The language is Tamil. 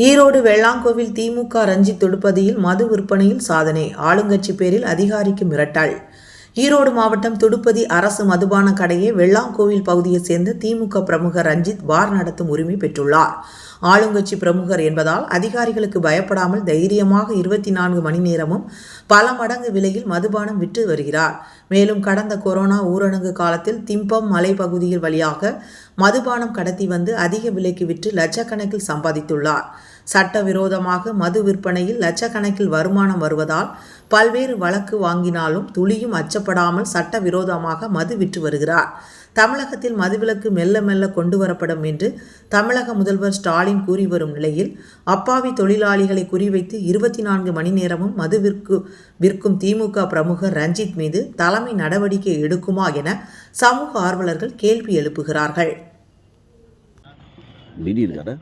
ஈரோடு வெள்ளாங்கோவில் திமுக ரஞ்சித் துடுப்பதியில் மது விற்பனையில் சாதனை, ஆளுங்கட்சி பேரில் அதிகாரிக்கு மிரட்டல். ஈரோடு மாவட்டம் துடுப்பதி அரசு மதுபான கடையை வெள்ளாங்கோவில் பகுதியைச் சேர்ந்த திமுக பிரமுகர் ரஞ்சித் பார் நடத்தும் உரிமை பெற்றுள்ளார். ஆளுங்கட்சி பிரமுகர் என்பதால் அதிகாரிகளுக்கு பயப்படாமல் தைரியமாக 24 மணி நேரமும் பல மடங்கு விலையில் மதுபானம் விற்று வருகிறார். மேலும் கடந்த கொரோனா ஊரடங்கு காலத்தில் திம்பம் மலை பகுதியில் வழியாக மதுபானம் கடத்தி வந்து அதிக விலைக்கு விற்று லட்சக்கணக்கில் சம்பாதித்துள்ளார். சட்டவிரோதமாக மது விற்பனையில் லட்சக்கணக்கில் வருமானம் வருவதால் பல்வேறு வழக்கு வாங்கினாலும் துளியும் அச்சப்படாமல் சட்டவிரோதமாக மது விற்று வருகிறார். தமிழகத்தில் மதுவிலக்கு மெல்ல மெல்ல கொண்டு வரப்படும் என்று தமிழக முதல்வர் ஸ்டாலின் கூறி வரும் நிலையில் அப்பாவி தொழிலாளிகளை குறிவைத்து 24 மணி நேரமும் மது விற்கும் திமுக பிரமுகர் ரஞ்சித் மீது தலைமை நடவடிக்கை எடுக்குமா என சமூக ஆர்வலர்கள் கேள்வி எழுப்புகிறார்கள். பீடி இருக்காரு.